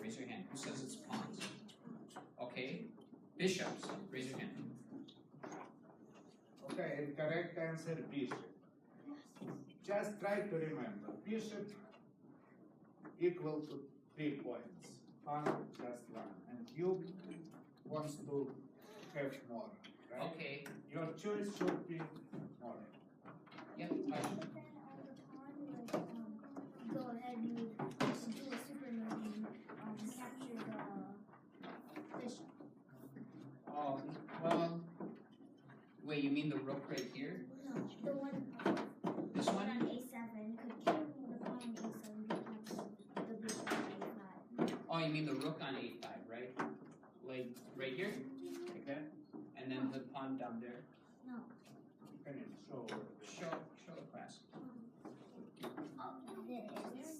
Raise your hand. Who says it's pawns? Okay. Bishops. Raise your hand. Okay, and correct answer, bishop. Just try to remember, bishop equal to 3 points. Pawn, just 1. And you wants to have more, right? Okay. Your choice should be more. Yep. Go ahead and do a super move and capture the bishop. Oh, well. Wait, you mean the rook right here? No, the one This on one? A7 could kill the pawn on A7 because the bishop on A5. Oh, you mean the rook on A5, right? Like right here? Like that? And then the pawn down there? No. Can you show? Show the class. This.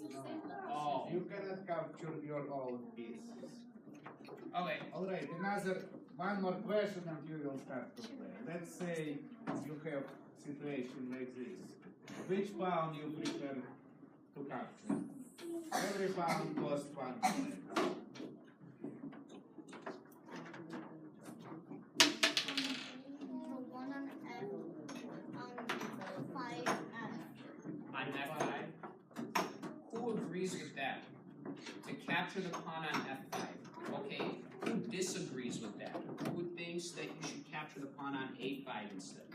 Oh. You cannot capture your own pieces. Okay. Alright, one more question and you will start to play. Let's say you have situation like this. Which pawn you prefer to capture? Every pawn costs 1 point. The one on F, on 5F. On F5. Who agrees with that? To capture the pawn on F5. Okay. Who disagrees with that? Who thinks that you should capture the pawn on A5 instead?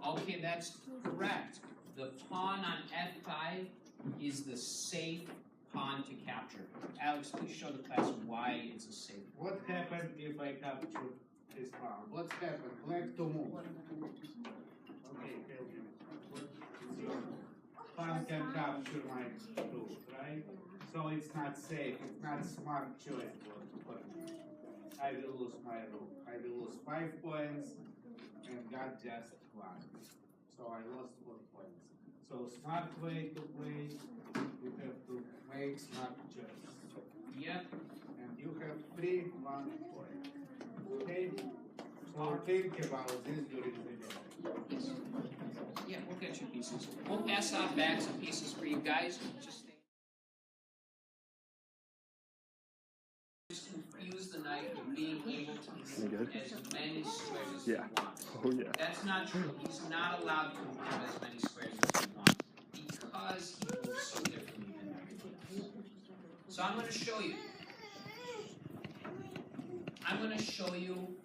Okay, that's correct. The pawn on F5 is the safe pawn to capture. Alex, please show the class why it's a safe pawn. What happened if I capture this pawn? What's happened? Black to move. Okay, tell me. What is your pawn can capture my rook, right? So it's not safe. It's not a smart choice for me. I will lose my rook. I will lose 5 points and got just 1. So I lost 4 points. So smart way to play, you have to make smart choice. Yep. And you have 3, 1 point. Okay? So think about this during the game. Yeah, we'll get you pieces. We'll pass out bags of pieces for you guys. Just confuse the knight with being able to move as many squares as he wants. Oh yeah. That's not true. He's not allowed to move as many squares as he wants because he moves so differently than everybody else. So I'm going to show you. I'm going to show you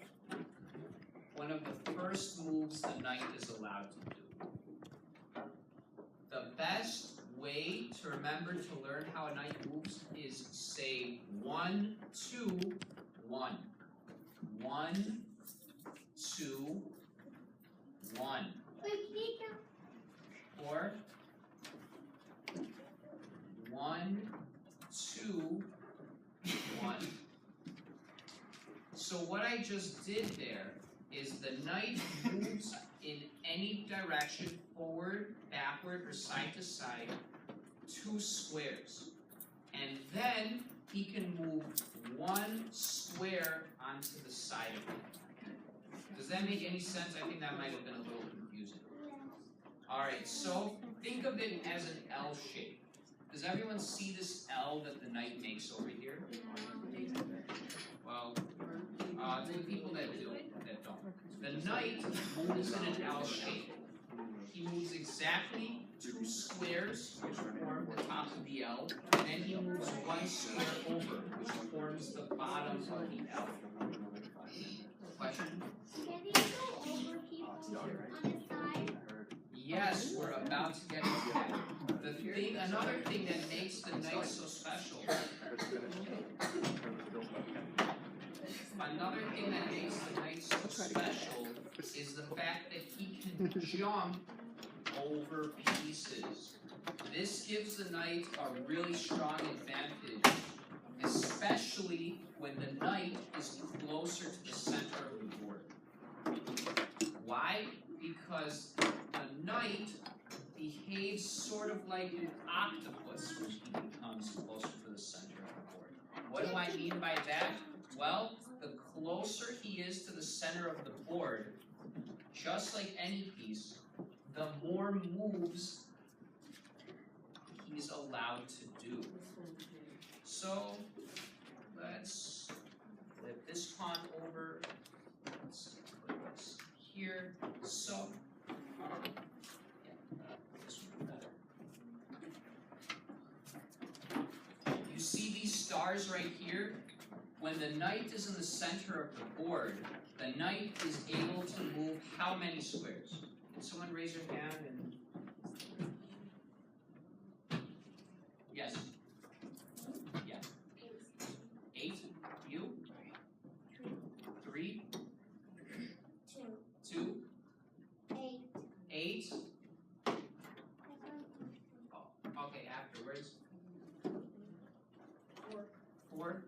one of the first moves the knight is allowed to do. The best way to remember to learn how a knight moves is say 1, 2, 1. 1, 2, 1. Or 1, 2, 1. So what I just did there is the knight moves in any direction, forward, backward, or side to side, 2 squares. And then he can move 1 square onto the side of it. Does that make any sense? I think that might have been a little confusing. Alright, so think of it as an L shape. Does everyone see this L that the knight makes over here? Well, to the people that do, that don't. The knight moves in an L shape. He moves exactly 2 squares, which form the top of the L, and then he moves 1 square over, which forms the bottom of the L. Question? Can he go over people on his side? Yes, we're about to get into that. Another thing that makes the knight so special. Another thing that makes the knight so special is the fact that he can jump over pieces. This gives the knight a really strong advantage, especially when the knight is closer to the center of the board. Why? Because a knight behaves sort of like an octopus when he becomes closer to the center of the board. What do I mean by that? Well, the closer he is to the center of the board, just like any piece, the more moves he's allowed to do. So So let's flip this pawn over. Let's put this here. So this would be better. You see these stars right here? When the knight is in the center of the board, the knight is able to move how many squares? Can someone raise their hand and yes. Yeah. 8. You? 3. 2. 8. Oh, okay, afterwards. 4.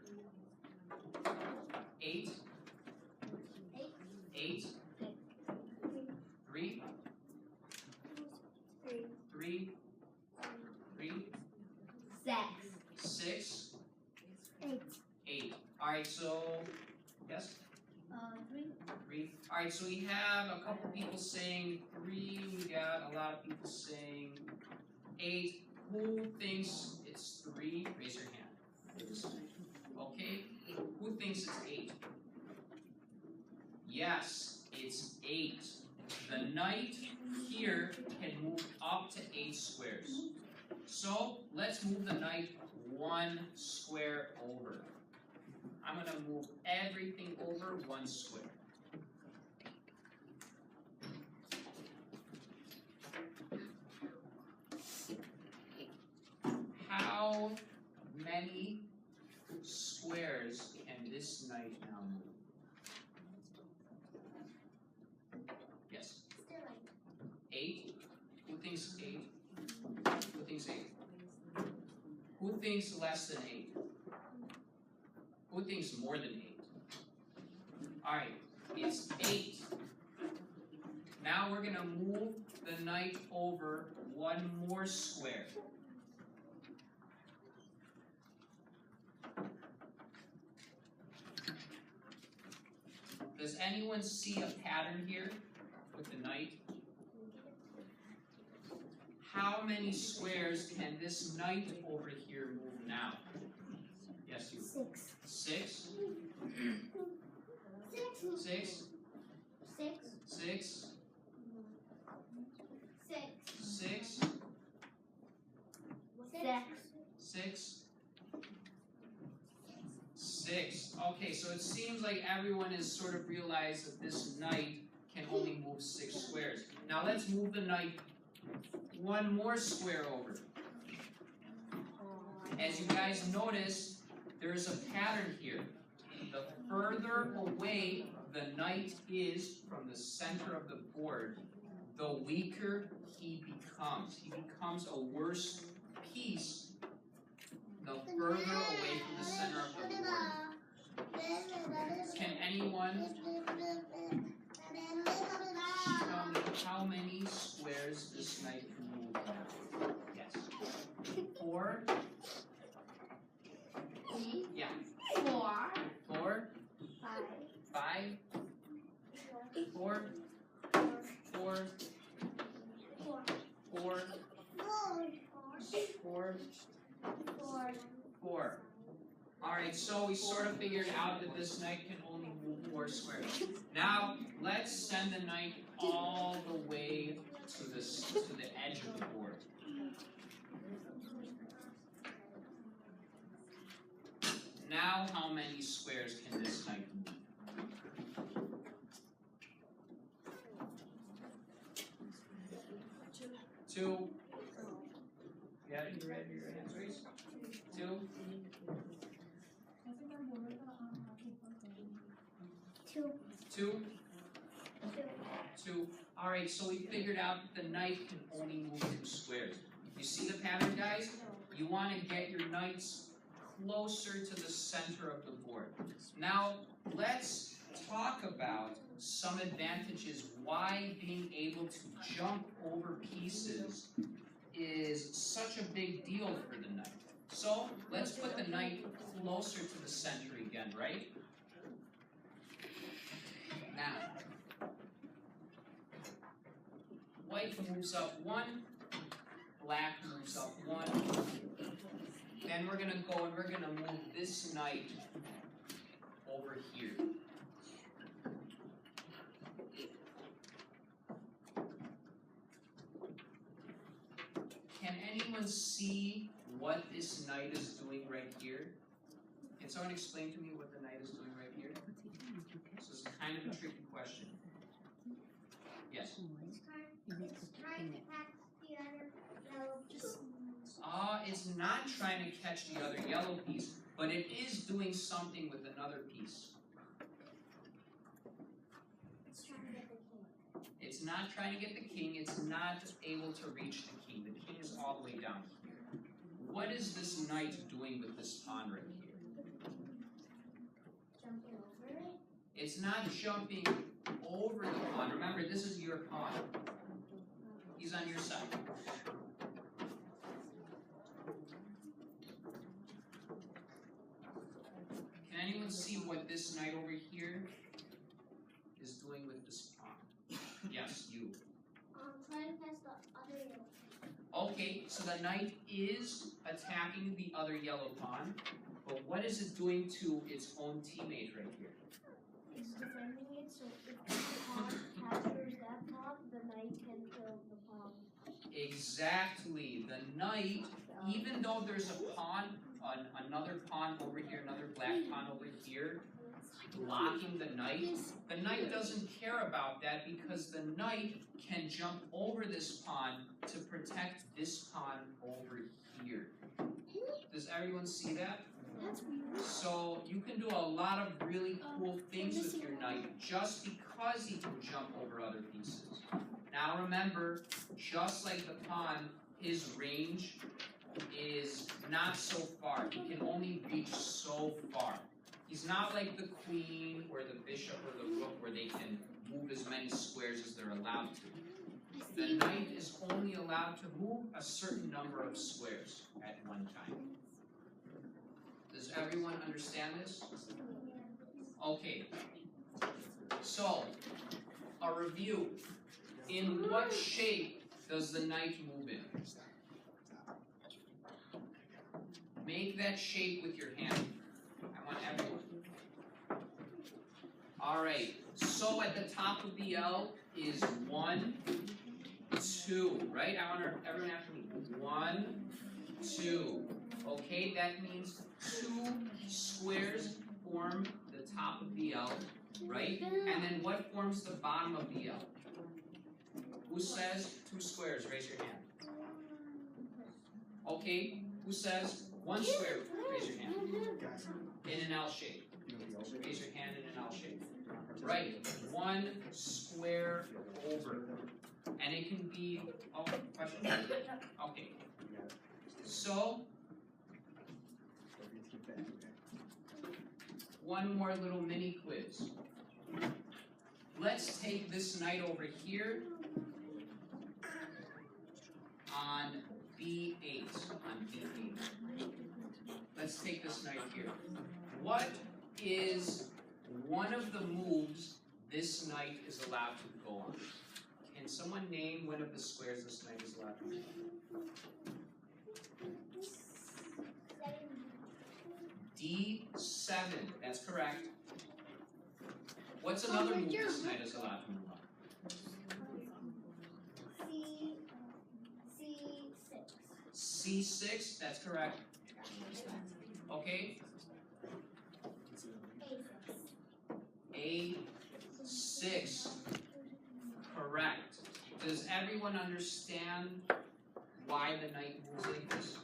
8. 8. 3. 3. 3. 6. 8. Alright, so yes? 3. Alright, so we have a couple people saying 3, we got a lot of people saying 8. Who thinks it's 3? Raise your hand. Okay, who thinks it's 8? Yes, it's 8. The knight here can move up to 8 squares. So let's move the knight 1 square over. I'm going to move everything over 1 square. How many squares can this knight now move? Yes? 8? Who thinks 8? Who thinks 8? Who thinks less than 8? Who thinks more than 8? Alright, it's 8. Now we're going to move the knight over 1 more square. Does anyone see a pattern here with the knight? How many squares can this knight over here move now? Yes, you. 6. 6? 6? 6? 6? 6? 6. Okay, so it seems like everyone has sort of realized that this knight can only move 6 squares. Now let's move the knight 1 more square over. As you guys notice, there's a pattern here. The further away the knight is from the center of the board, the weaker he becomes. He becomes a worse piece the further away from the center of the board. Can anyone tell me how many squares this knight can move now? Yes. 4? Yeah. 4? 5? 4? 4? 4? 4? 4. Alright, so we sort of figured out that this knight can only move 4 squares. Now, let's send the knight all the way to the edge of the board. Now, how many squares can this knight move? 2. Yeah, you ready? Your hands raised? 2. 2. 2. Alright, so we figured out that the knight can only move 2 squares. You see the pattern, guys? You want to get your knights closer to the center of the board. Now, let's talk about some advantages why being able to jump over pieces is such a big deal for the knight. So, let's put the knight closer to the center again, right? Now, white moves up 1, black moves up 1. then we're gonna go and we're gonna move this knight over here. Can anyone see what this knight is doing right here? Can someone explain to me what the knight is doing right here? This is kind of a tricky question. Yes? It's trying to catch the other yellow piece. It's not trying to catch the other yellow piece, but it is doing something with another piece. It's trying to get the king. It's not trying to get the king, it's not able to reach the king. The king is all the way down here. What is this knight doing with this pawn right here? Jumping over it. It's not jumping over the pawn. Remember, this is your pawn. He's on your side. Can anyone see what this knight over here is doing with this pawn? Yes, you. Trying to catch the other yellow. Okay, so the knight is attacking the other yellow pawn, but what is it doing to its own teammate right here? It's defending it, so if the pawn captures that pawn, the knight can kill the pawn. Exactly. The knight, even though there's a pawn, another pawn over here, another black pawn over here, blocking the knight doesn't care about that because the knight can jump over this pawn to protect this pawn over here. Does everyone see that? That's weird. So you can do a lot of really cool things with your knight just because he can jump over other pieces. Now remember, just like the pawn, his range is not so far. He can only reach so far. He's not like the queen or the bishop or the rook where they can move as many squares as they're allowed to. The knight is only allowed to move a certain number of squares at one time. Does everyone understand this? Okay. So, a review. In what shape does the knight move in? Make that shape with your hand. I want everyone. Alright, so at the top of the L is 1, 2, right? I want everyone after me. 1, 2. Okay, that means 2 squares form the top of the L, right? And then what forms the bottom of the L? Who says 2 squares? Raise your hand. Okay, who says 1 square? Raise your hand. In an L shape. Raise your hand in an L shape. Right, 1 square over. And it can be, oh, question? Okay. So, one more little mini quiz. Let's take this knight over here on B8. On B8. Let's take this knight here. What is one of the moves this knight is allowed to go on? Can someone name one of the squares this knight is allowed to go on? D7. That's correct. What's another move this knight is allowed to move on? C6. That's correct. Okay. A6. Correct. Does everyone understand why the knight moves like this?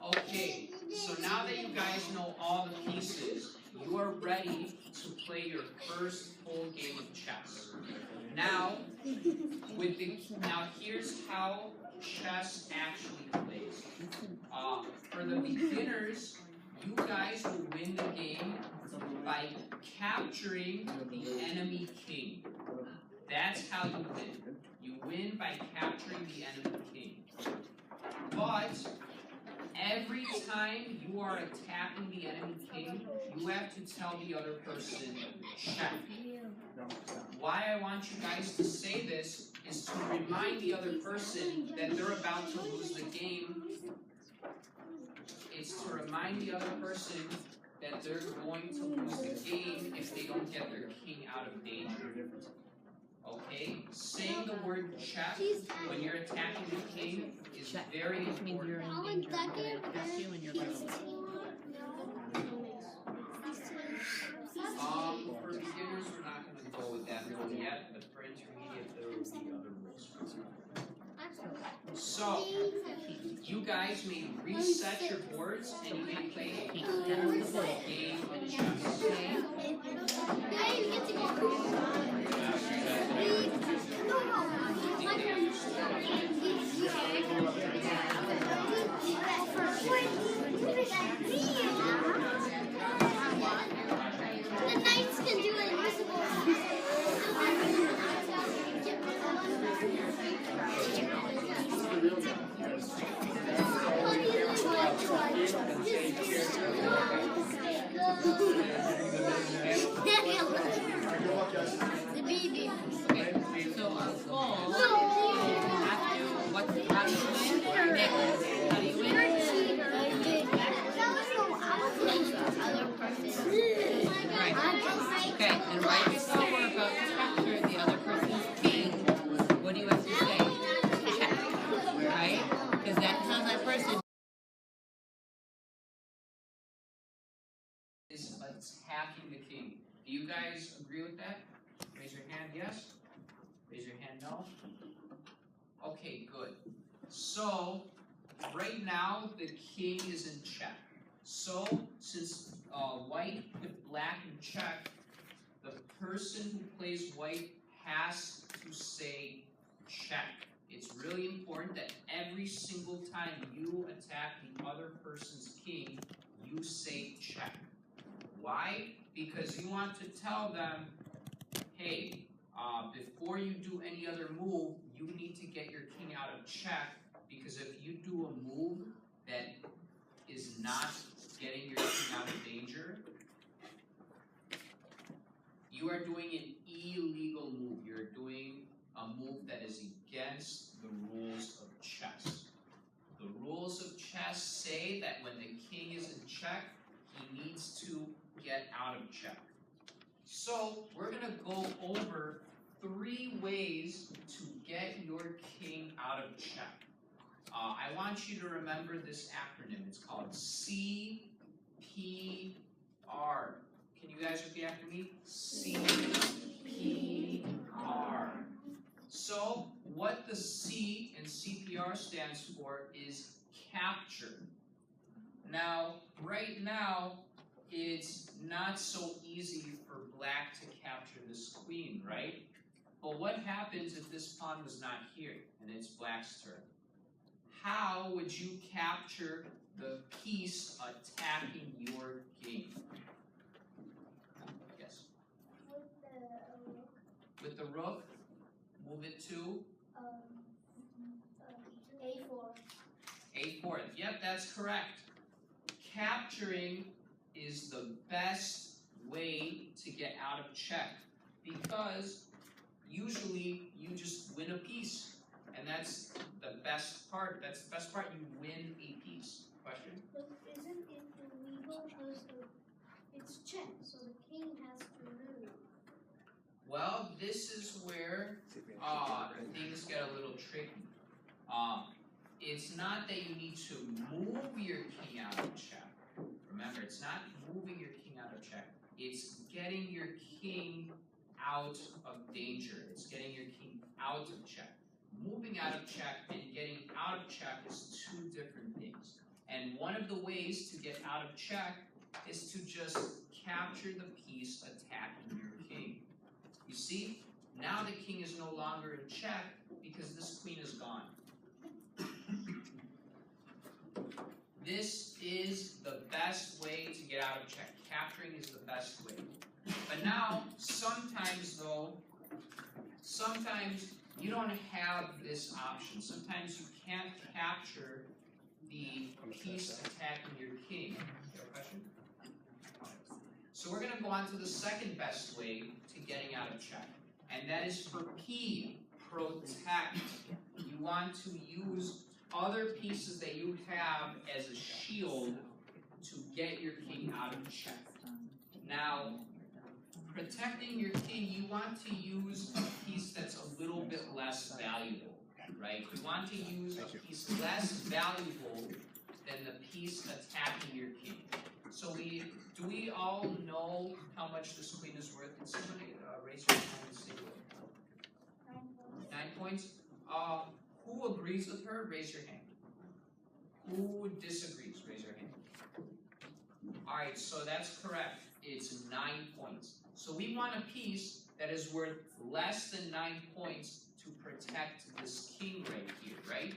Okay, so now that you guys know all the pieces, you are ready to play your first full game of chess. Now, here's how chess actually plays. For the beginners, you guys will win the game by capturing the enemy king. That's how you win. You win by capturing the enemy king. But every time you are attacking the enemy king, you have to tell the other person, check. Why I want you guys to say this is to remind the other person that they're about to lose the game is to remind the other person that they're going to lose the game if they don't get their king out of danger. Okay? Saying the word check when you're attacking the king is very Which means you're important. in danger. I'm going to attack you and you're going to For beginners, we're not going to go with that rule yet, but for intermediate, there will be other rules. So, you guys may reset your boards and you may play a game of chess. The knights can do invisible. The baby. Okay, so our goal No. how do you win? Nick, how do you win? Right. Okay, and right before we're about to capture the other person's king, what do you have to say? Check. Right? Because that tells that person Is attacking the king. Do you guys agree with that? Raise your hand, yes? Raise your hand, no? Okay, good. So, right now, the king is in check. So, since white put black in check, the person who plays white has to say check. It's really important that every single time you attack the other person's king, you say check. Why? Because you want to tell them, hey, before you do any other move, you need to get your king out of check, because if you do a move that is not getting your king out of danger, you are doing an illegal move. You're doing a move that is against the rules of chess. The rules of chess say that when the king is in check, he needs to get out of check. So we're going to go over 3 ways to get your king out of check. I want you to remember this acronym. It's called CPR. Can you guys repeat after me? CPR. So what the C in CPR stands for is capture. Now, right now, it's not so easy for black to capture this queen, right? But what happens if this pawn was not here and it's black's turn? How would you capture the piece attacking your king? Yes. With the rook, move it to A4. A4. Yep, that's correct. Capturing is the best way to get out of check, because usually you just win a piece, and that's the best part. That's the best part. You win a piece. Question? But isn't it illegal because it's check, so the king has to move? Well, this is where things get a little tricky. It's not that you need to move your king out of check. Remember, it's not moving your king out of check. It's getting your king out of danger. It's getting your king out of check. Moving out of check and getting out of check is 2 different things. And one of the ways to get out of check is to just capture the piece attacking your king. You see, now the king is no longer in check because this queen is gone. This is the best way to get out of check. Capturing is the best way. But now, sometimes you don't have this option. Sometimes you can't capture the piece attacking your king. You have a question? So we're going to go on to the second best way to getting out of check. And that is for P, protect. You want to use other pieces that you have as a shield to get your king out of check. Now, protecting your king, you want to use a piece that's a little bit less valuable, right? You want to use a piece less valuable than the piece attacking your king. So do we all know how much this queen is worth? Can somebody raise your hand and say what? 9 points. Who agrees with her? Raise your hand. Who disagrees? Raise your hand. Alright, so that's correct. It's 9 points. So we want a piece that is worth less than 9 points to protect this king right here, right?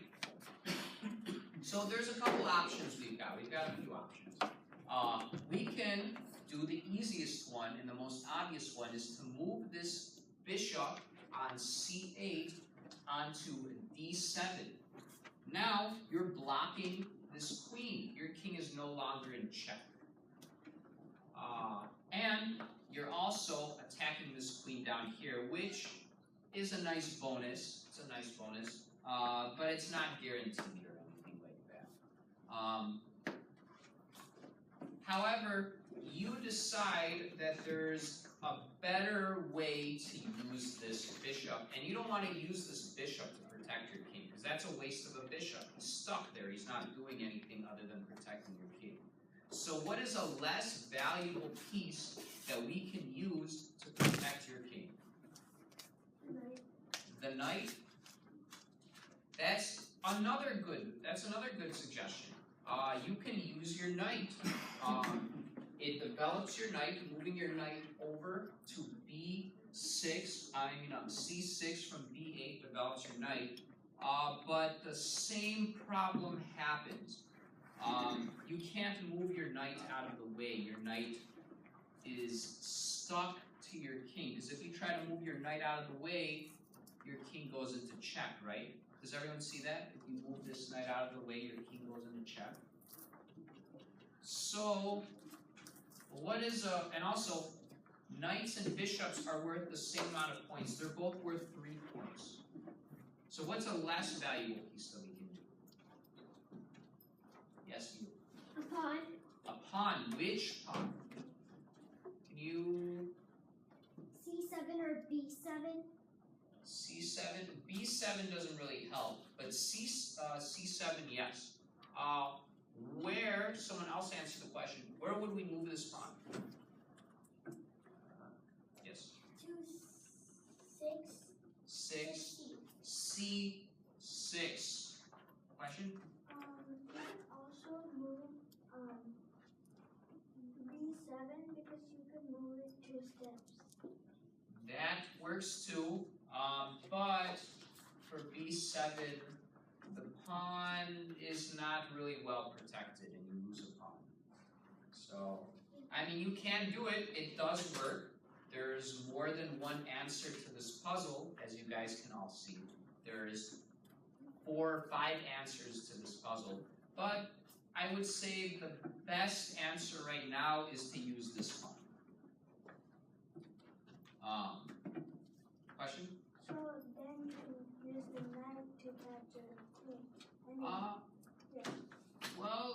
So there's a couple options we've got. We've got a few options. We can do the easiest one, and the most obvious one is to move this bishop on c8 onto d7. Now you're blocking this queen. Your king is no longer in check. And you're also attacking this queen down here, which is a nice bonus. It's a nice bonus, but it's not guaranteed or anything like that. However, you decide that there's a better way to use this bishop, and you don't want to use this bishop to protect your king, because that's a waste of a bishop. He's stuck there. He's not doing anything other than protecting your king. So what is a less valuable piece that we can use to protect your king? The knight. That's another good suggestion. You can use your knight. It develops your knight, moving your knight over to c6 from b8 develops your knight. But the same problem happens. You can't move your knight out of the way. Your knight is stuck to your king. Because if you try to move your knight out of the way, your king goes into check, right? Does everyone see that? If you move this knight out of the way, your king goes into check. So, and also, knights and bishops are worth the same amount of points. They're both worth 3 points. So what's a less valuable piece that we can do? Yes, you. A pawn. A pawn. Which pawn? Can you... C7 or B7? C7. B7 doesn't really help, but C7, yes. Where, someone else answer the question, where would we move this pawn? Yes? 2, 6. C6. Question? Also move B7 because you can move it 2 steps. That works too, but for B7, the pawn is not really well protected and you lose a pawn. So, I mean, you can do it, it does work. There's more than one answer to this puzzle, as you guys can all see. There's 4 or 5 answers to this puzzle, but I would say the best answer right now is to use this pawn. Question? So then you use the knight to capture the queen. Well,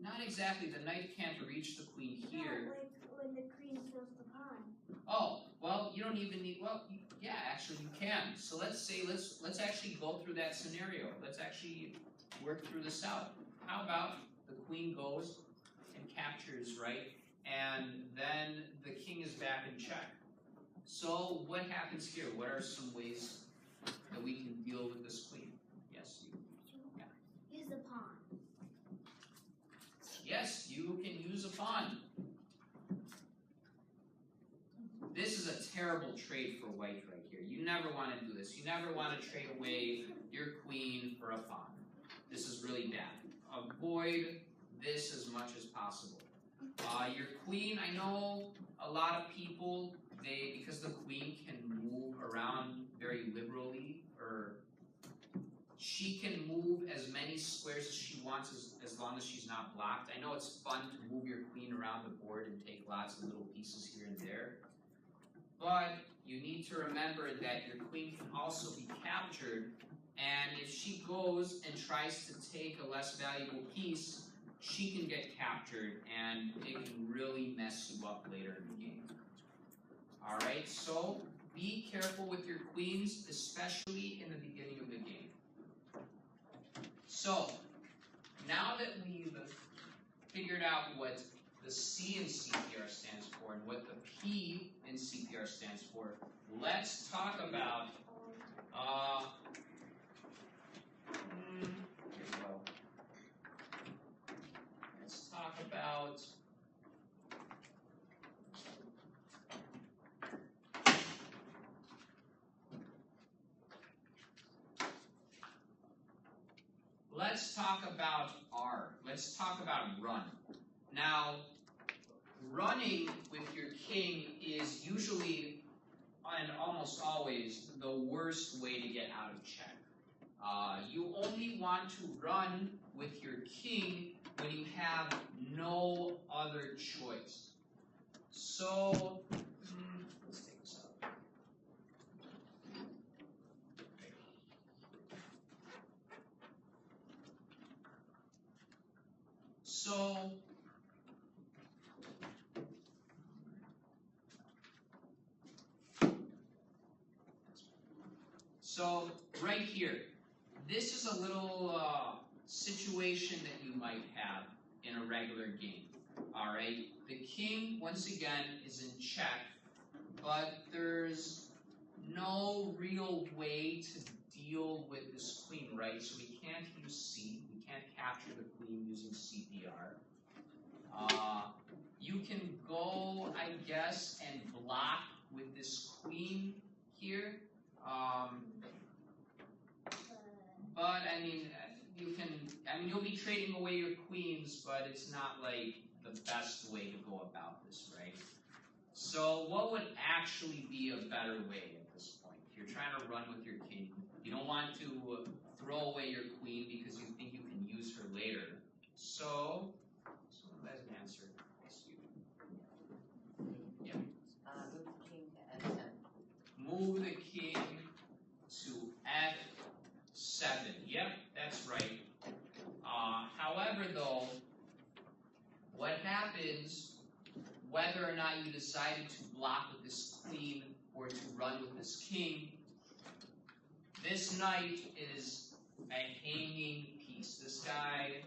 not exactly. The knight can't reach the queen here. No, like when the queen kills the pawn. Oh, well, you don't even need, yeah, actually you can. So let's actually go through that scenario. Let's actually work through this out. How about the queen goes and captures, right? And then the king is back in check. So what happens here? What are some ways that we can deal with this queen? Yes, you. Yeah. Use the pawn. Yes, you can use a pawn. This is a terrible trade for white right here. You never want to do this. You never want to trade away your queen for a pawn. This is really bad. Avoid this as much as possible. Your queen, I know a lot of people, because the queen can move around very liberally, or she can move as many squares as she wants as long as she's not blocked. I know it's fun to move your queen around the board and take lots of little pieces here and there, but you need to remember that your queen can also be captured, and if she goes and tries to take a less valuable piece, she can get captured and it can really mess you up later in the game. Alright, so be careful with your queens, especially in the beginning of the game. So, now that we've figured out what the C in CPR stands for and what the P in CPR stands for, let's talk about here we go. Let's talk about R. Let's talk about run. Now, running with your king is usually and almost always the worst way to get out of check. You only want to run with your king when you have no other choice. So, let's take this out. So right here, this is a little situation that you might have in a regular game. All right, the king once again is in check, but there's no real way to deal with this queen, right? So we can't use C. We can't capture the queen using CPR. You can go, I guess, and block with this queen here. But I mean, you'll be trading away your queens, but it's not like the best way to go about this, right? So what would actually be a better way at this point? If you're trying to run with your king, you don't want to throw away your queen because you think you can use her later. So that's an answer. Yeah. Move the king to F7. Yep, that's right. However, though, what happens, whether or not you decided to block with this queen or to run with this king, this knight is a hanging piece. This guy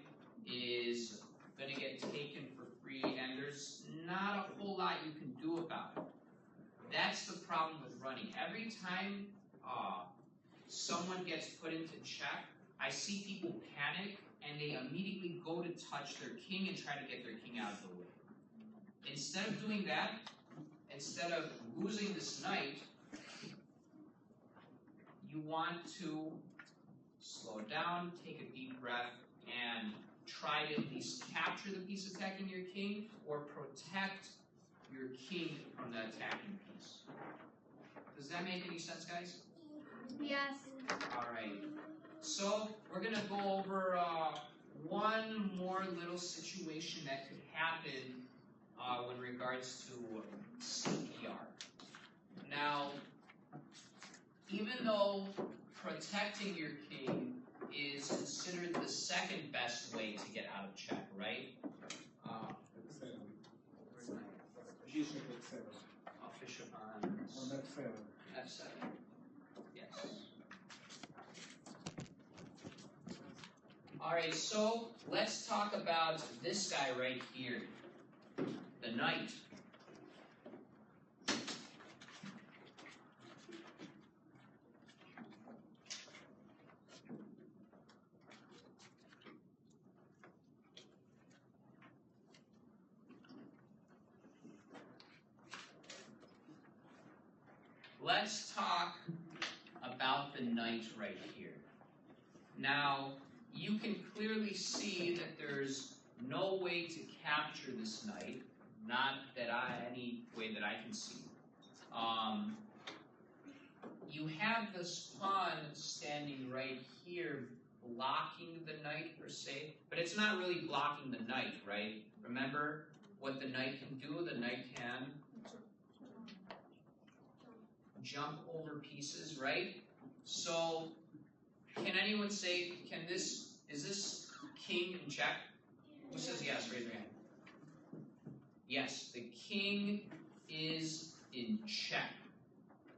is going to get taken for free, and there's not a whole lot you can do about it. That's the problem with running. Every time someone gets put into check, I see people panic and they immediately go to touch their king and try to get their king out of the way. Instead of doing that, instead of losing this knight, you want to slow down, take a deep breath, and try to at least capture the piece attacking your king or protect your king from the attacking piece. Does that make any sense, guys? Yes. Alright, so we're going to go over one more little situation that could happen in regards to CPR. Now, even though protecting your king is considered the second best way to get out of check, right? Bishop F7. Bishop on F7. F7. Yes. Alright, so let's talk about this guy right here, the knight. Let's talk about the knight right here. Now, you can clearly see that there's no way to capture this knight, not that any way that I can see. You have this pawn standing right here blocking the knight per se, but it's not really blocking the knight, right? Remember what the knight can do? The knight can jump over pieces, right? So, can anyone say, is this king in check? Who says yes? Raise your hand. Yes, the king is in check.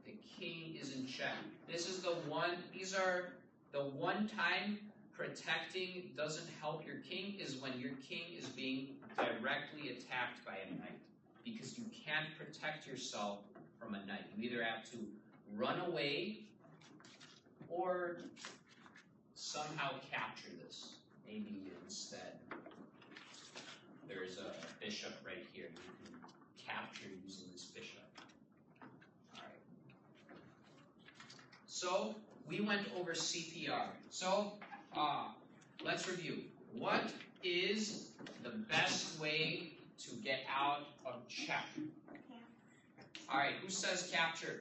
The king is in check. This is the one, these are the one time protecting doesn't help your king is when your king is being directly attacked by a knight. Because you can't protect yourself from a knight. You either have to run away or somehow capture this. Maybe instead there's a bishop right here. You can capture using this bishop. Alright. So we went over CPR. So let's review. What is the best way to get out of check? Alright, who says capture?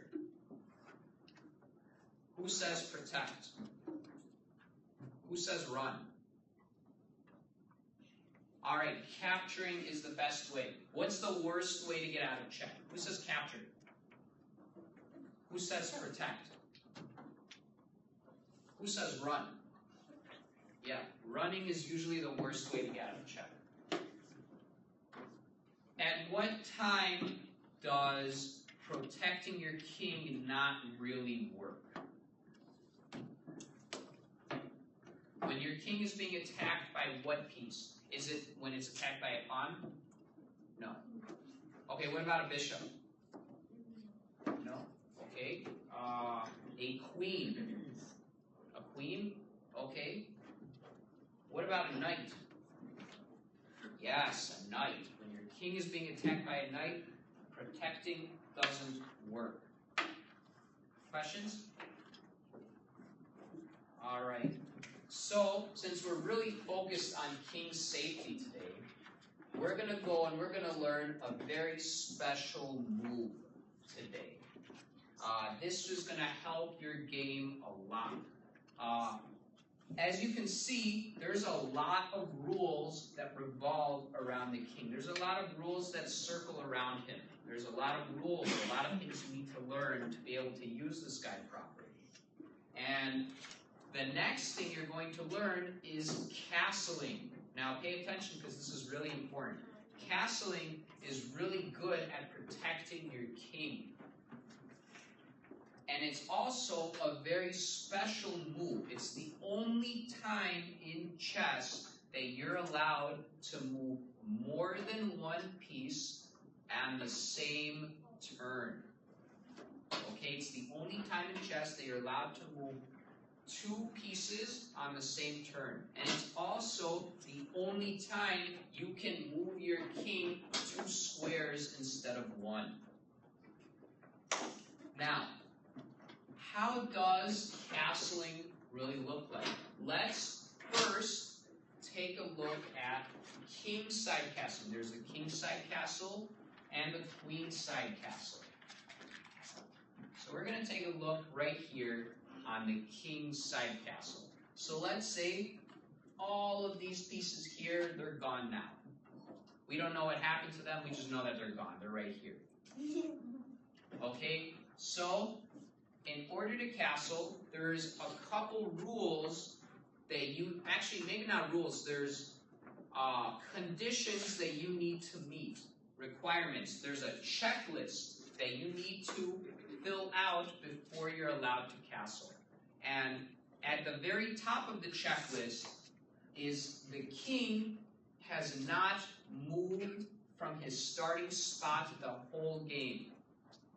Who says protect? Who says run? Alright, capturing is the best way. What's the worst way to get out of check? Who says capture? Who says protect? Who says run? Yeah, running is usually the worst way to get out of check. At what time does protecting your king not really work? When your king is being attacked by what piece? Is it when it's attacked by a pawn? No. Okay, what about a bishop? No. Okay. A queen. A queen? Okay. What about a knight? Yes, a knight. When your king is being attacked by a knight, protecting doesn't work. Questions? All right. So, since we're really focused on king safety today, we're going to go and we're going to learn a very special move today. This is going to help your game a lot. As you can see, there's a lot of rules that revolve around the king. There's a lot of rules that circle around him. There's a lot of rules, a lot of things you need to learn to be able to use this guy properly. And the next thing you're going to learn is castling. Now pay attention because this is really important. Castling is really good at protecting your king. And it's also a very special move. It's the only time in chess that you're allowed to move more than one piece on the same turn. Okay, it's the only time in chess that you're allowed to move two pieces on the same turn. And it's also the only time you can move your king 2 squares instead of 1. Now, how does castling really look like? Let's first take a look at king side castling. There's the king side castle and the queen side castle. So we're going to take a look right here on the king side castle. So let's say all of these pieces here, they're gone now. We don't know what happened to them, we just know that they're gone. They're right here. Okay, so in order to castle, there's a couple rules that you, actually maybe not rules, there's conditions that you need to meet, requirements. There's a checklist that you need to fill out before you're allowed to castle. And at the very top of the checklist is the king has not moved from his starting spot the whole game.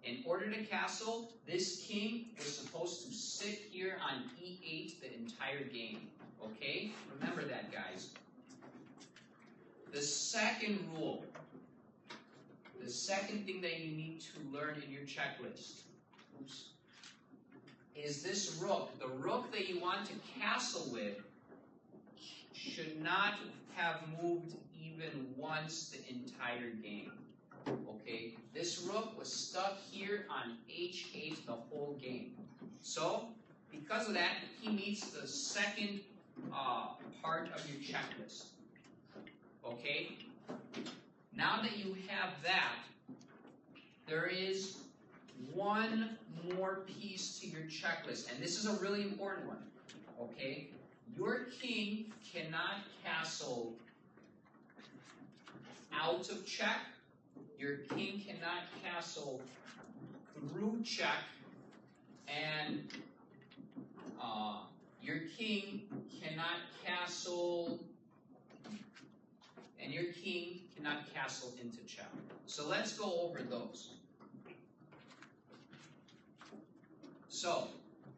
In order to castle, this king was supposed to sit here on e8 the entire game. Okay? Remember that, guys. The second rule, the second thing that you need to learn in your checklist, is this rook. The rook that you want to castle with should not have moved even once the entire game. Okay, this rook was stuck here on h8 the whole game. So, because of that, he meets the second part of your checklist. Okay, now that you have that, there is one more piece to your checklist, and this is a really important one. Okay, your king cannot castle out of check. Your king cannot castle through check, and your king cannot castle, and your king cannot castle into check. So let's go over those. So,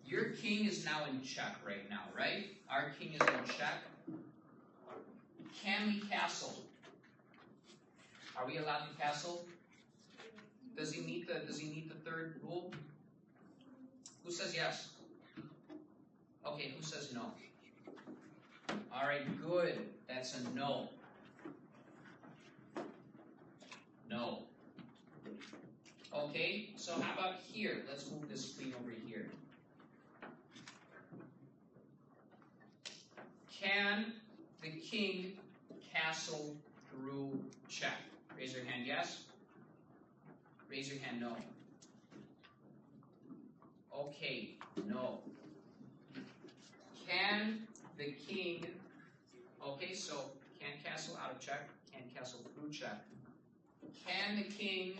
your king is now in check right now, right? Our king is in check. Can we castle? Are we allowed to castle? Does he meet the third rule? Who says yes? Okay, who says no? Alright, good. That's a no. No. Okay, so how about here? Let's move this queen over here. Can the king castle through check? Raise your hand, yes? Raise your hand, no. Okay, no. Can the king, okay, so can't castle out of check, can't castle through check. Can the king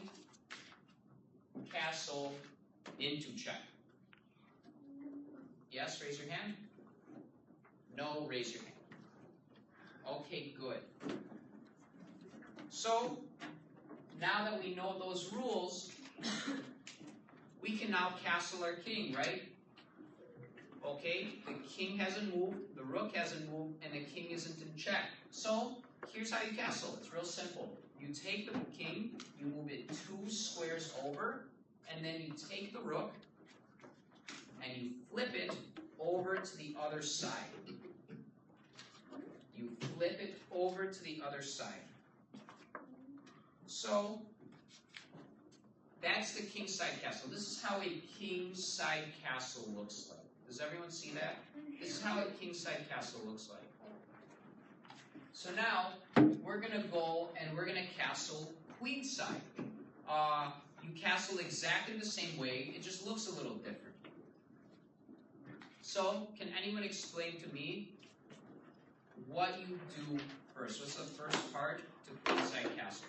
castle into check? Yes, raise your hand. No, raise your hand. Okay, good. So, now that we know those rules, we can now castle our king, right? Okay, the king hasn't moved, the rook hasn't moved, and the king isn't in check. So, here's how you castle. It's real simple. You take the king, you move it 2 squares over, and then you take the rook, and you flip it over to the other side. You flip it over to the other side. So, that's the king side castle. This is how a king side castle looks like. Does everyone see that? This is how a king side castle looks like. So now, we're going to go and we're going to castle queen side. You castle exactly the same way, it just looks a little different. So, can anyone explain to me what you do first? What's the first part to queen side castle?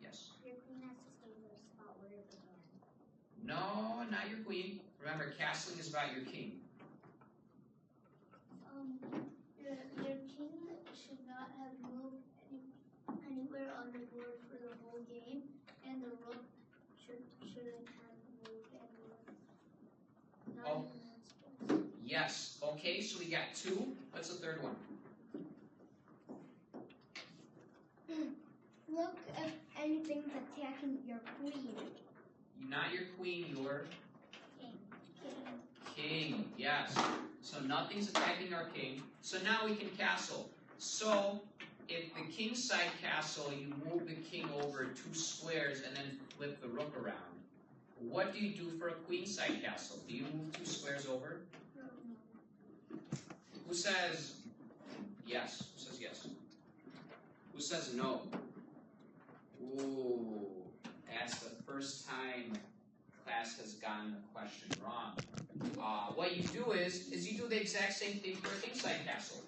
Yes. Your queen has to stay in the spot where it began. No, not your queen. Remember, castling is about your king. Your king should not have moved anywhere on the board for the whole game, and the rook shouldn't have moved anywhere. Not Oh. even in that space. Yes. Okay, so we got 2. What's the third one? Look if anything's attacking your queen. Not your queen, your King. king. Yes. So nothing's attacking our king. So now we can castle. So if the king side castle, you move the king over 2 squares and then flip the rook around. What do you do for a queen side castle? Do you move 2 squares over? Who says yes? Who says yes? Who says no? Ooh, that's the first time class has gotten the question wrong. What you do is you do the exact same thing for a king side castle.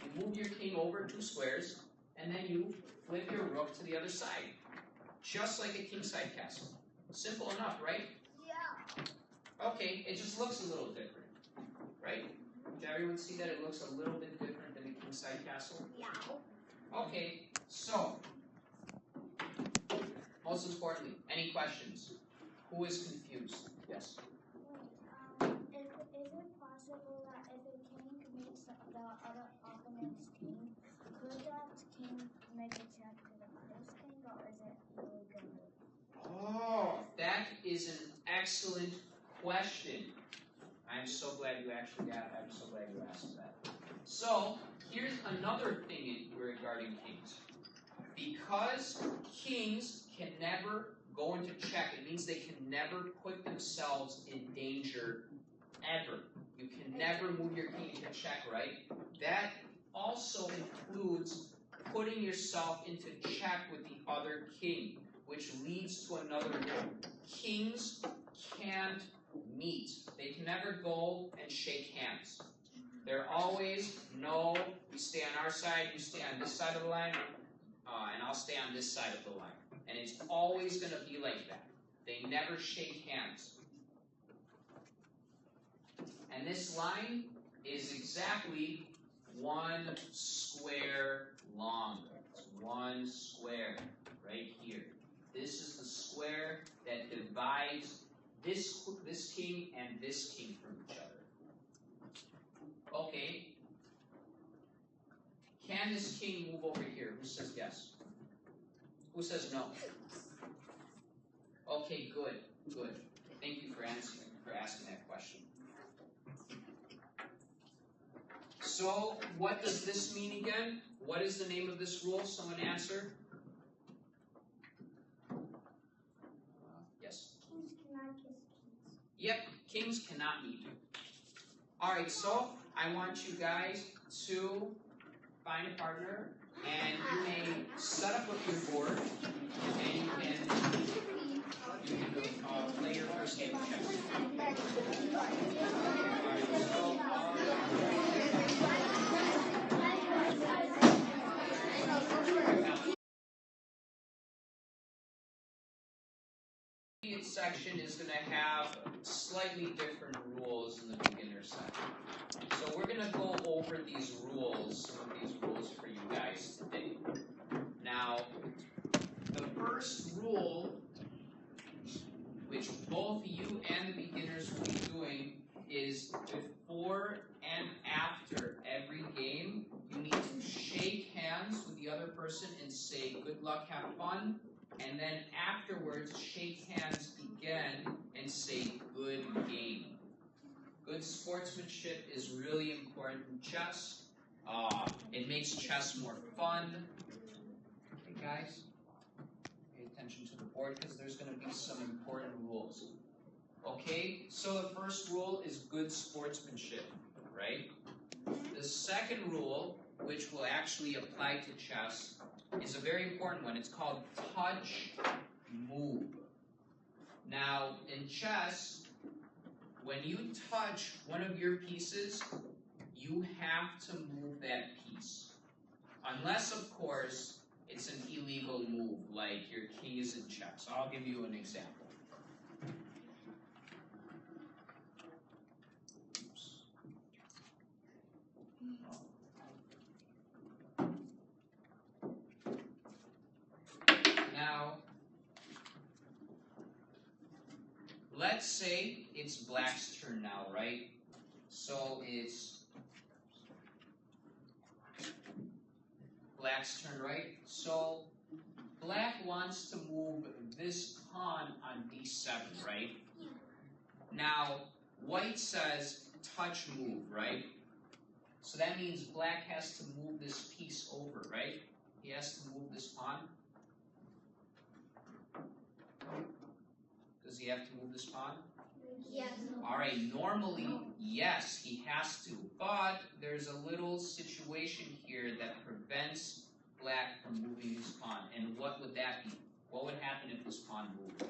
You move your king over 2 squares, and then you flip your rook to the other side. Just like a king side castle. Simple enough, right? Yeah. Okay, it just looks a little different, right? Did everyone see that it looks a little bit different than a king side castle? Yeah. Okay, so, most importantly, any questions? Who is confused? Yes? Is it possible that if a king meets the other opponent's king, could that king make a check to the other's king, or is it really good? Oh, that is an excellent question. I'm so glad you asked that. So, here's another thing regarding kings. Because kings can never go into check, it means they can never put themselves in danger ever. You can never move your king into check, right? That also includes putting yourself into check with the other king, which leads to another rule. Kings can't meet. They can never go and shake hands. They're always, no, you stay on our side, you stay on this side of the line, and I'll stay on this side of the line. And it's always going to be like that. They never shake hands. And this line is exactly 1 square long. It's 1 square right here. This is the square that divides this king and this king from each other. Okay. Can this king move over here? Who says yes? Who says no? Okay, good, good. Thank you for asking that question. So, what does this mean again? What is the name of this rule? Someone answer. Yes? Kings cannot kiss kings. Yep, kings cannot meet. Alright, so I want you guys to find a partner, and you may set up with your board, and you can play your first game of chess. The intermediate section is going to have slightly different rules in the beginner section. So we're going to go over these rules, some of these rules for you guys today. Now, the first rule, which both you and the beginners will be doing, is before and after every game, you need to shake hands with the other person and say, good luck, have fun. And then afterwards, shake hands again and say, good game. Good sportsmanship is really important in chess. It makes chess more fun. Okay, guys? Pay attention to the board because there's going to be some important rules. Okay, so the first rule is good sportsmanship, right? The second rule, which will actually apply to chess, is a very important one. It's called touch move. Now, in chess, when you touch one of your pieces, you have to move that piece. Unless, of course, it's an illegal move, like your king is in check. So I'll give you an example. Now, let's say it's black's turn now, right? So it's black's turn, right? So black wants to move this pawn on d7, right? Now, white says touch move, right? So that means black has to move this piece over, right? He has to move this pawn. Does he have to move this pawn? Yes. Alright, normally, yes, he has to, but there's a little situation here that prevents black from moving his pawn. And what would that be? What would happen if this pawn moved?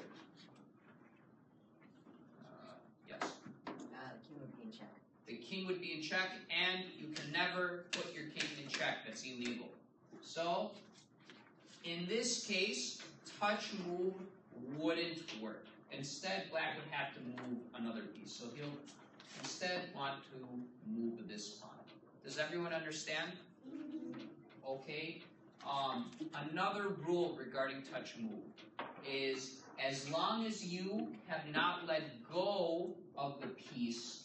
Yes? The king would be in check. The king would be in check, and you can never put your king in check. That's illegal. So, in this case, touch move wouldn't work. Instead, black would have to move another piece. So he'll instead want to move this pawn. Does everyone understand? Okay. Another rule regarding touch move is as long as you have not let go of the piece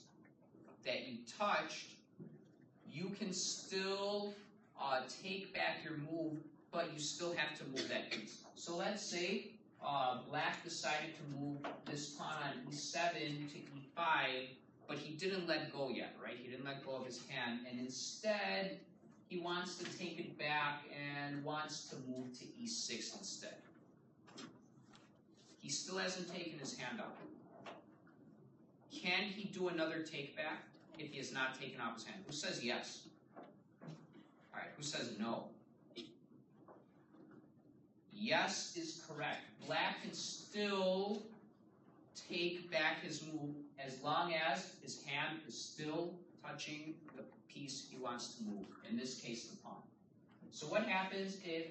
that you touched, you can still take back your move, but you still have to move that piece. So let's say black decided to move this pawn on e7 to e5, but he didn't let go yet, right? He didn't let go of his hand, and instead he wants to take it back and wants to move to e6 instead. He still hasn't taken his hand out. Can he do another take back if he has not taken off his hand? Who says yes? Alright, who says no? Yes is correct. Black can still take back his move as long as his hand is still touching the piece he wants to move, in this case the pawn. So what happens if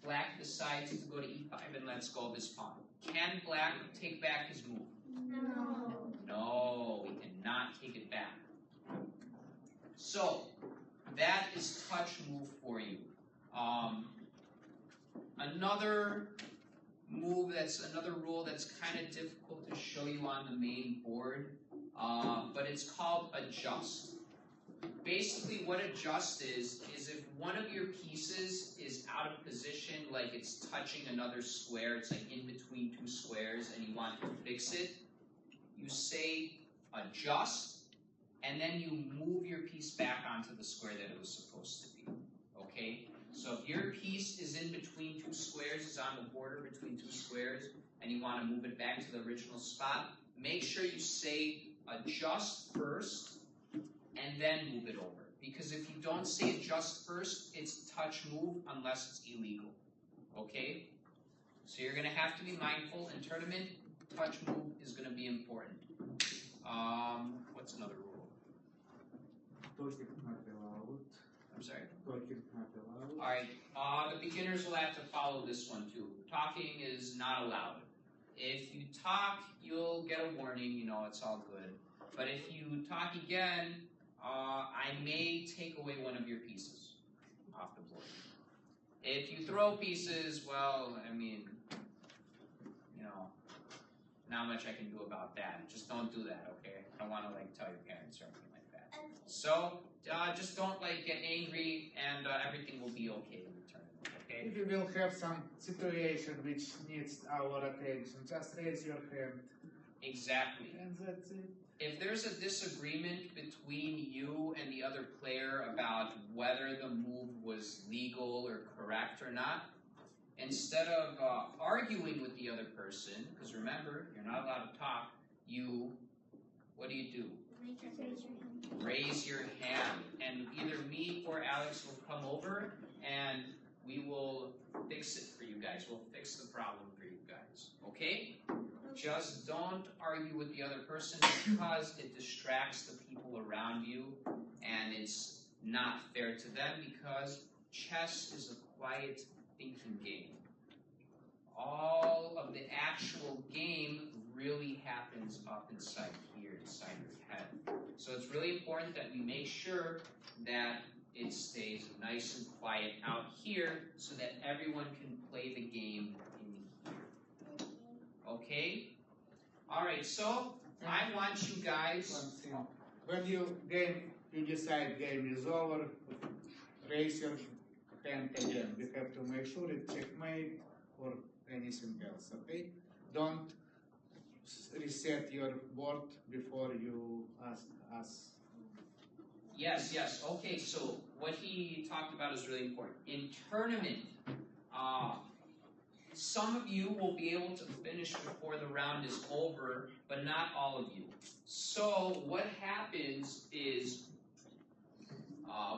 black decides to go to e5 and lets go of his pawn? Can black take back his move? No. No, he cannot take it back. So that is touch move for you. Another move another rule that's kind of difficult to show you on the main board, but it's called adjust. Basically what adjust is if one of your pieces is out of position, like it's touching another square, it's like in between two squares and you want to fix it, you say adjust and then you move your piece back onto the square that it was supposed to be, okay? So if your piece is in between two squares, is on the border between two squares, and you want to move it back to the original spot, make sure you say adjust first and then move it over. Because if you don't say adjust first, it's touch move unless it's illegal, okay? So you're going to have to be mindful. In tournament, touch move is going to be important. What's another rule? Talking not allowed. I'm sorry? Talking not allowed. Alright, the beginners will have to follow this one too. Talking is not allowed. If you talk, you'll get a warning, you know, it's all good. But if you talk again, I may take away one of your pieces off the board. If you throw pieces, well, I mean, you know, not much I can do about that. Just don't do that, okay? I don't want to, like, tell your parents or anything like that. So, just don't, like, get angry, and everything will be okay in the tournament, okay? If you will have some situation which needs our attention, just raise your hand. Exactly. And that's it. If there's a disagreement between you and the other player about whether the move was legal or correct or not, instead of arguing with the other person, because remember, you're not allowed to talk, what do? Raise your hand. And either me or Alex will come over and we will fix it for you guys. We'll fix the problem for you guys. Okay? Just don't argue with the other person because it distracts the people around you and it's not fair to them because chess is a quiet thinking game. All of the actual game really happens up inside here, inside your head. So it's really important that we make sure that it stays nice and quiet out here so that everyone can play the game in here. Okay? Alright, so I want you guys... One thing. When you decide game is over, raise your hand again. We have to make sure it's checkmate or anything else, okay? Don't reset your board before you ask us. Yes. Okay, so what he talked about is really important. In tournament, some of you will be able to finish before the round is over, but not all of you. So what happens is,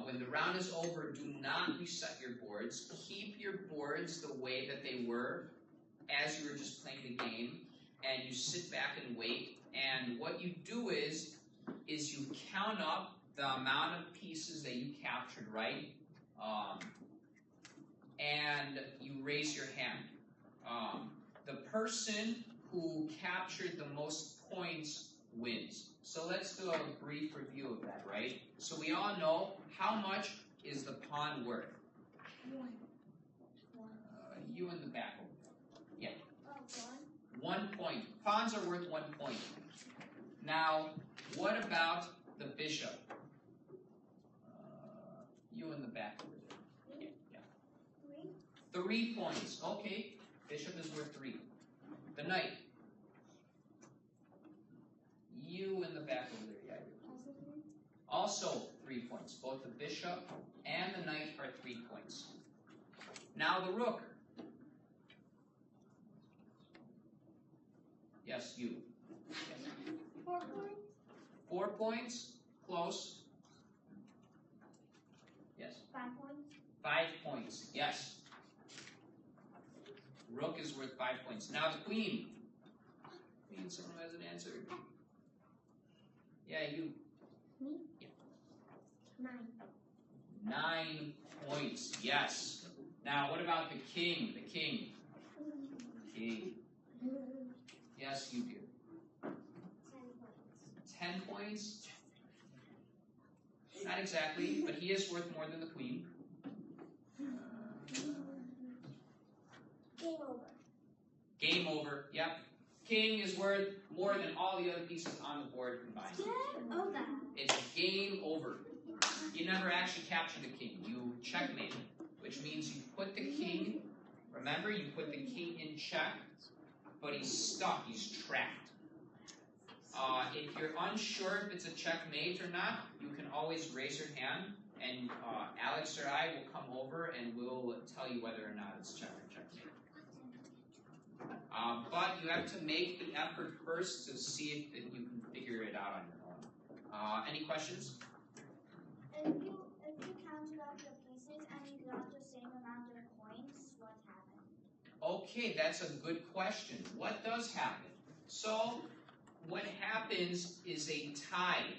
when the round is over, do not reset your boards. Keep your boards the way that they were as you were just playing the game, and you sit back and wait. And what you do is you count up the amount of pieces that you captured, right? And you raise your hand. The person who captured the most points wins. So let's do a brief review of that, right? So we all know how much is the pawn worth? You in the back over there. Yeah. 1 point. Pawns are worth 1 point. Now, what about the bishop? You in the back over there. Yeah. 3 points. Okay. Bishop is worth 3. The knight. You in the back over there. Yeah. Also 3 points. Both the bishop and the knight are 3 points. Now the rook. Yes, you. Yes. 4 points. 4 points. Close. Yes. 5 points. 5 points. Yes. Rook is worth 5 points. Now the queen. Queen, someone has an answer. Yeah, you. Me? 9. 9 points, yes. Now, what about the king? The king. King. Yes, you do. 10 points? Not exactly, but he is worth more than the queen. Game over. Game over, yep. King is worth more than all the other pieces on the board combined. Game over. It's game over. You never actually capture the king. You checkmate, which means you put the king, remember, you put the king in check, but he's stuck, he's trapped. If you're unsure if it's a checkmate or not, you can always raise your hand, and Alex or I will come over and we'll tell you whether or not it's check or checkmate. But you have to make the effort first to see if you can figure it out on your own. Any questions? If you counted up the pieces and you got the same amount of points, what happened? Okay, that's a good question. What does happen? So, what happens is a tie.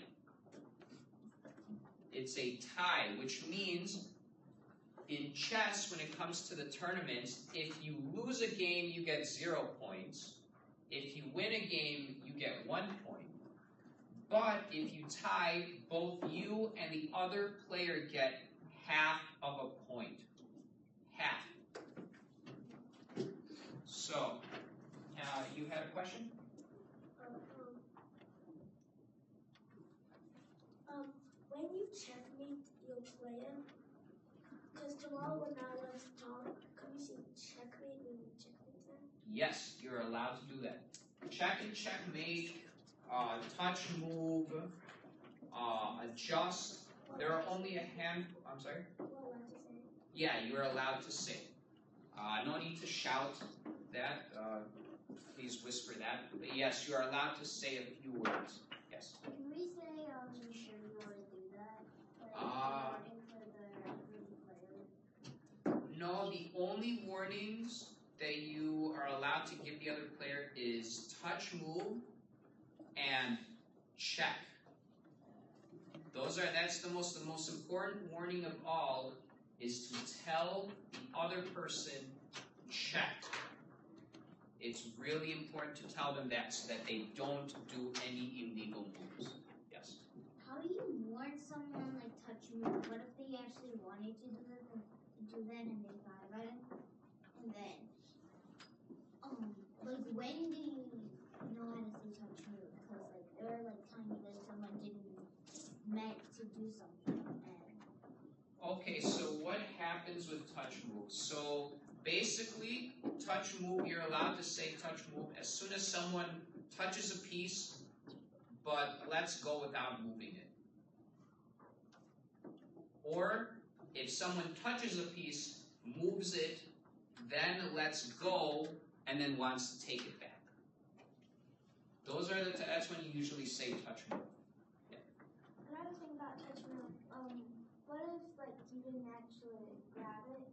It's a tie, which means in chess, when it comes to the tournament, if you lose a game, you get 0 points. If you win a game, you get 1 point. But if you tie, both you and the other player get half of a point. Half. So, you had a question? When you checkmate your player, because tomorrow when I was talk, can you say checkmate when you checkmate them? Yes, you're allowed to do that. Check and checkmate, touch move, adjust. There are only a handful. I'm sorry? What was to say? Yeah, you're allowed to say. No need to shout that. Please whisper that. But yes, you are allowed to say a few words. Yes. Can we say you sure you want to do that? Warning for the player? No, the only warnings that you are allowed to give the other player is touch move and check. That's the most important warning of all, is to tell the other person check. It's really important to tell them that so that they don't do any illegal moves. Yes. How do you warn someone like touch move? What if they actually wanted to do that and they thought about it? And then, like when do you know how to say touch move? Because like there are like times that someone didn't meant to do something. Okay, so what happens with touch moves? So basically, touch move, you're allowed to say touch move as soon as someone touches a piece, but lets go without moving it. Or if someone touches a piece, moves it, then lets go, and then wants to take it back. That's when you usually say touch move. Yeah. Another thing about touch move, what if like you didn't actually grab it,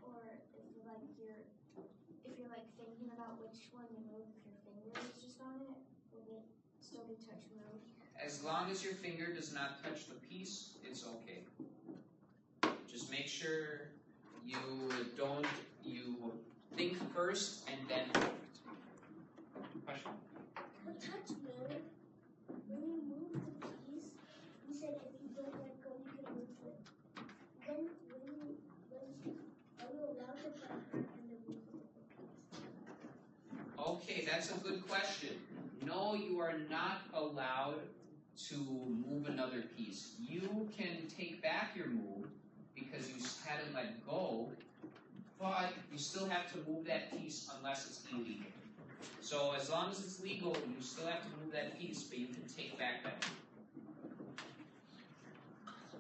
or if you're like thinking about which one to move, if your finger is just on it, would it still be touch move? As long as your finger does not touch the piece, it's okay. Just make sure you think first and then act. Question? But touch move, when you move the piece, you said if you don't let go, you can move it. When are you allowed to put a hand and then move the piece? Okay, that's a good question. No, you are not allowed to move another piece. You can take back your move because you hadn't let go, but you still have to move that piece unless it's illegal. So as long as it's legal, you still have to move that piece, but you can take back that move.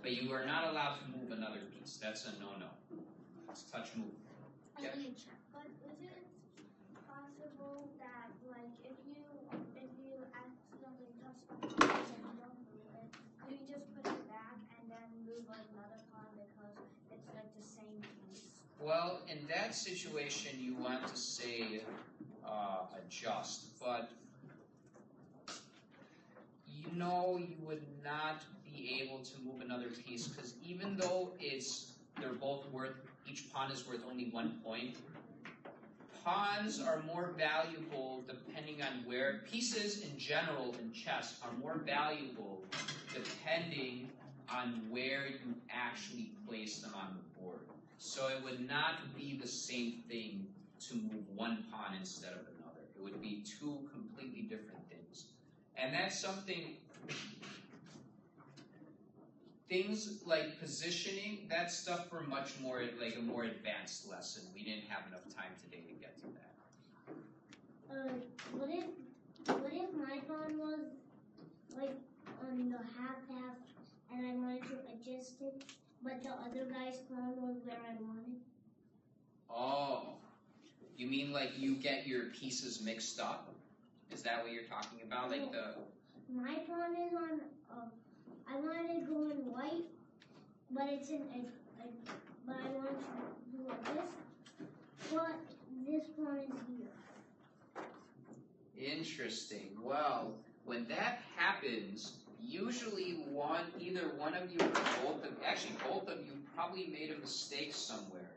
But you are not allowed to move another piece. That's a no-no. It's touch move. Yeah. But is it possible that like if you accidentally touch the pawn and you don't move it, could you just put it back and then move another pawn because it's like the same piece? Well, in that situation, you want to say adjust, but you would not be be able to move another piece, because even though they're both worth, each pawn is worth only 1 point, pawns are more valuable depending on where, pieces in general in chess are more valuable depending on where you actually place them on the board. So it would not be the same thing to move one pawn instead of another. It would be two completely different things. And that's something, things like positioning, that's stuff for much more, like a more advanced lesson. We didn't have enough time today to get to that. What if my pawn was like on the half and I wanted to adjust it, but the other guy's pawn was where I wanted? Oh, you mean like you get your pieces mixed up? Is that what you're talking about? Like my pawn is on, I wanted to go in white, but it's in but I want to do like this, but this pawn is here. Interesting. Well, when that happens, usually either one of you or both of you probably made a mistake somewhere.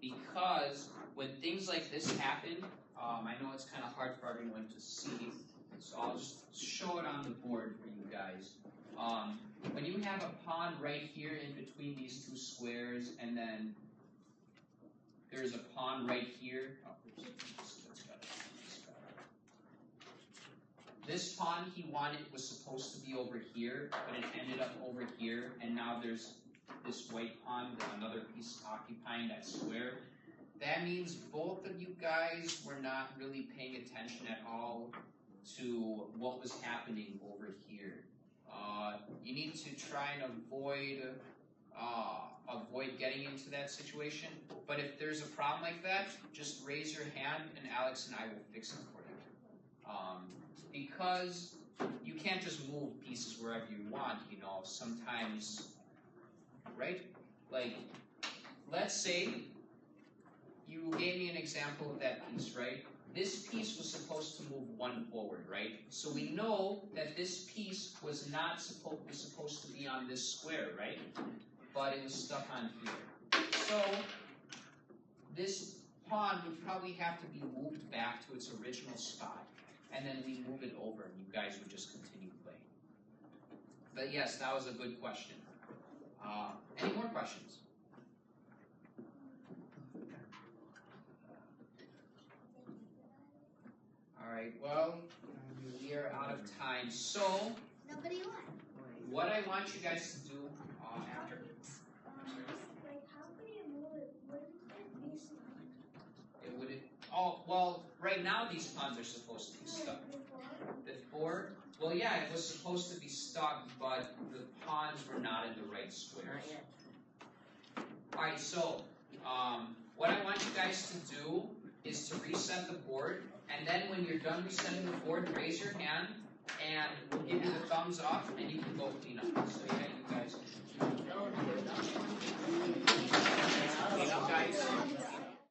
Because when things like this happen, I know it's kind of hard for everyone to see, so I'll just show it on the board for you guys. When you have a pawn right here in between these two squares, and then there's a pawn right here. Oh, this pawn he wanted was supposed to be over here, but it ended up over here, and now there's this white pawn with another piece occupying that square. That means both of you guys were not really paying attention at all to what was happening over here. You need to try and avoid getting into that situation. But if there's a problem like that, just raise your hand and Alex and I will fix it for you. Because you can't just move pieces wherever you want, you know, sometimes, right? Like, let's say you gave me an example of that piece, right? This piece was supposed to move one forward, right? So we know that this piece was supposed to be on this square, right? But it was stuck on here. So this pawn would probably have to be moved back to its original spot, and then we move it over, and you guys would just continue playing. But yes, that was a good question. Any more questions? Alright, well, we are out of time. So, Nobody won. what I want you guys to do after... Like, how can you move it? Wouldn't it be stuck? It would... Oh, well, right now these pawns are supposed to be stuck. Before? Well, yeah, it was supposed to be stuck, but the pawns were not in the right squares. Not yet. Alright, so, what I want you guys to do is to reset the board, and then when you're done resetting the board, raise your hand, and we'll give you the thumbs up,